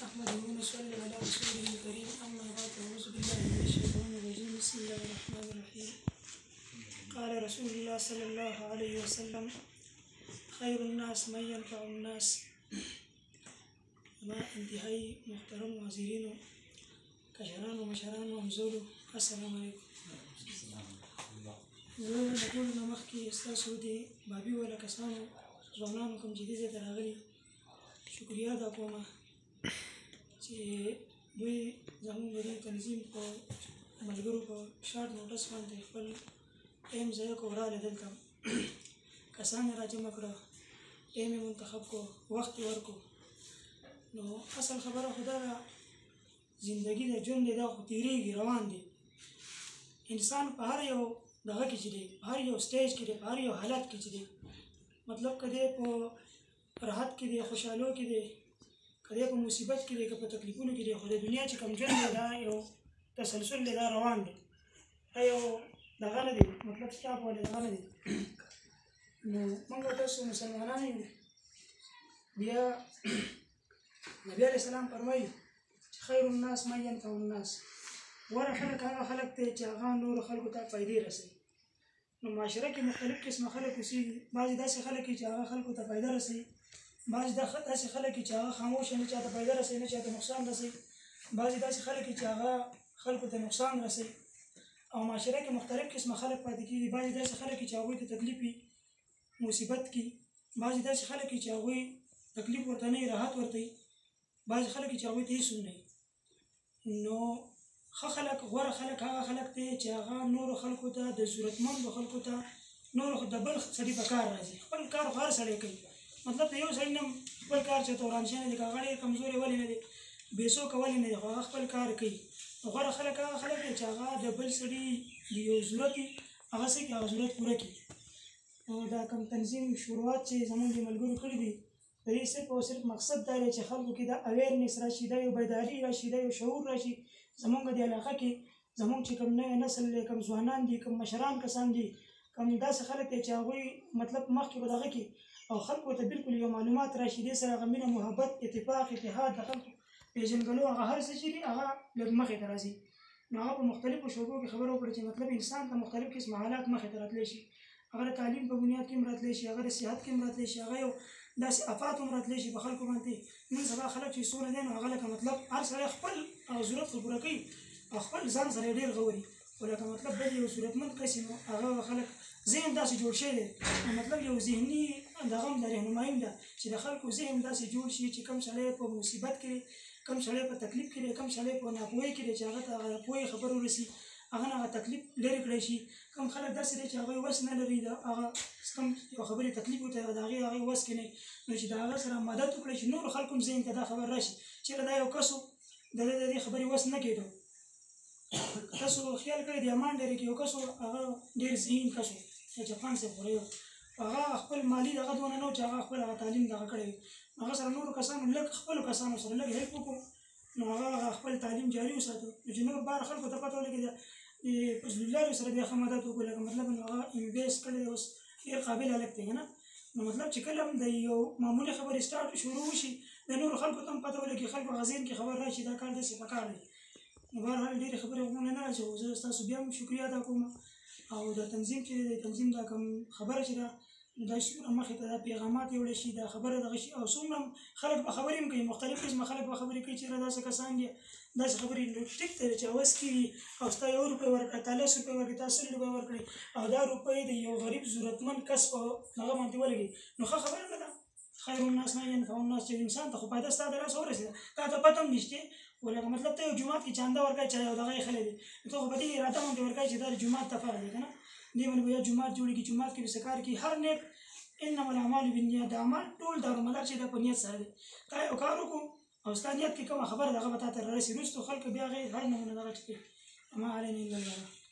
أحمده ونصلي على رسوله الكريم أما بعد أعوذ بالله من الشيطان الرجيم بسم الله الرحمن الرحيم قال رسول الله صلى الله عليه وسلم خير الناس من ينفع الناس. ما انتهائي محترم وزیرینو کشرانو مشرانو همزولو السلام علیکم. زه د ټولو نه مخکې ستاسو د بابي ولا کسانو ځوانانو کوم چې دې ځای ته راغلي شکریه ادا کوم چې دوی زموږ د دې تنظیم په ملګرو په شارټ نوټس باندې خپل ټایم ضایع کړو راغلي دلته کسان یې راجمع کړه ټایم یې منتخب کړو وخت یې ورکړو. نو اصل خبره خو دا ده زندګي د ژوند دی دا خو تېرېږي روان دی. انسان په هر یو دغه کې چې دی په هر یو سټیج کې دی په هر یو حالت کې چې دی مطلب که دی په راحت کې دی خوشحالو کې دی که دی په مصیبت کې دی که په تکلیفونو کې دی خو د دنیا چې کوم ژوند دی دا یو تسلسل دی دا روان دی دا یو دغه نه دی مطلب سټاپ والی دغه نه دی. نو موږ تاسو مسلمانان یو بیا نبی علیه السلام فرمایي چې خیر الناس من ینفع الناس غوره خلک هغه خلک دی چې هغه نورو خلکو ته فایدې رسوي. نو معاشره کې مختلف قسمه خلک اوسېږي بعضې داسې خلک چې هغه خلکو ته فایده رسوي بعضې داسې خلک چې هغه خاموشه نه چاته فایده رسوي نه چاته نقصان رسوي بعضې داسې خلک چې هغه خلکو ته نقصان رسوي او معاشره کې مختلف قسمه خلک پاتې کېږي. بعضې داسې خلک چې هغوی ته تکلیف وي مصیبت کې بعضې داسې خلک چې هغوی تکلیف ورته نه وي راحت ورته وي بعضې خلک چې هغوی ته هېڅ هم نه وي. نو ښه خلک غوره خلک هغه خلک دی چې هغه نورو خلکو ته د ضرورتمندو خلکو ته نورو د بل سړي په کار راځي. خپل کار خو هر سړی کوي مطلب د یو سړي نه خپل کار چېرته وران شوی نه دی که هغه ډېر کمزوری ولې نه دی بېڅوکه ولې نه دی خو هغه خپل کار کوي. غوره خلک هغه خلک دی چې هغه د بل سړي د یو ضرورت وي هغه څه کړي هغه ضرورت پوره کړي. نو دا کوم تنظیم شروعات چې زموږ د ملګرو کړي دي د دې صرف او صرف مقصد دا دی چې خلکو کې دا اویرنس راشي دا یو بیداري راشي دا یو شعور راشي زموږ د علاقه کې زموږ چې کوم نوی نسل دی کوم ځوانان دي کوم مشران کسان دي کوم داسې خلک دی چې هغوی مطلب مخکې په دغه کې او خلکو ته بالکل یو معلومات راشي دې سره هغه مینه محبت اتفاق اتحاد د خلکو پېژندګلو هغه هر څه چې دي هغه لږ مخې ته راځي. نو هغه په مختلفو شعبو کې خبره وکړه چې مطلب انسان ته مختلف قسمه حالات مخې ته راتلی شي هغه د تعلیم په بنیاد کې هم راتلی شي هغه د صحت کې هم راتلی شي هغه یو داسې افات هم راتلی شي په خلکو باندې. نن سبا خلک چې څومره دی نو هغه لکه مطلب هر سړی خپل ضرورت خو پوره کوي او خپل ځان سره یې ډېر غوري خو لکه مطلب بل یو ضرورتمند کس نو هغه خلک ذهن داسې جوړ شوی دی نو مطلب یو ذهني دغه هم د رهنمایي هم ده چې د خلکو ذهن داسې جوړ شي چې کوم سړی په مصیبت کې دی کوم سړی په تکلیف کې دی کوم سړی په ناپوهۍ کې دی چې هغه ته هغه پوهې خبر ورسي هغه نه هغه تکلیف لرې کړی شي. کوم خلک داسې دی چې هغوی وس نه لري د هغه کوم یو خبرې تکلیف ورته د هغې وس کې نه نو چې د هغه سره مدد وکړي چې نورو خلکو هم ذهن ته دا خبر راشي چېرې دا یو کس و د ده د دې خبرې وس نه کېدو تاسو خیال کړی د امان ډېرې کې یو کس و هغه ډېر ذهین کس و د جاپان صاحب خورې و هغه خپل مالي دغه دونه نه و چې هغه خپل هغه تعلیم دغه کړی وي هغه سره نورو کسانو لږ خپلو کسانو سره لږ هیلپ وکړو نو هغه خپل تعلیم جاري وساتو نو چې نور بار خلکو ته پته ولګېده فضل الله سره بیا ښه مدد وکړو لکه مطلب نو هغه ایم بی ایس کړی دی اوس ډېر قابل هلک دی که نه نو مطلب چې کله هم د یو معمولي خبرې سټارټ شروع وشي د نورو خلکو ته هم پته ولګي خلکو هغه ذهن کې خبر راشي دا کار داسې پکار دی. نو بهرحال ډېرې خبرې غوږونه نه اچوو زه ستاسو بیا هم شکریه ادا کوم او د تنظیم چې دی د تنظیم دا کوم خبره چې ده نو دا څومره مخې ته دا پیغامات یوړی شي دا خبره دغه شي او څومره خلک به خبرې هم کوي مختلف قسمه خلک به خبرې کوي چېرې داسې کسان دي داسې خبرې ټیک دی چې هوس کې وي او ستا 1 روپۍ ورکړه تا 10 روپۍ ورکړي تا 100 روپۍ ورکړي او دا روپۍ د یو غریب ضرورتمند کس په هغه باندې ولګي نو ښه خبره نه ده. خیر الناس من ینفع الناس چې انسان ته خو فایده ستا د لاسه ورسېده تا ته پته هم نشته ولکه مطلب ته یو جومات کې چانده ورکوې چې یو دغه یې خلی دی ته خو په دې اراده باندې ورکوې چې دا د جومات دپاره دی که نه دې باندې به یا جومات جوړېږي جومات کې به څه کار کوي هر نیک انما الاعمال بالنیات د عمل ټول دارومدار چې دا په نیت سره دی تا یو کار وکړو او ستا نیت کې کومه خبره دغه به تا ته رارسي وروستو خلکو بیا هغې هر نمونه دغه چې کوي وما علینا الا البلاغ.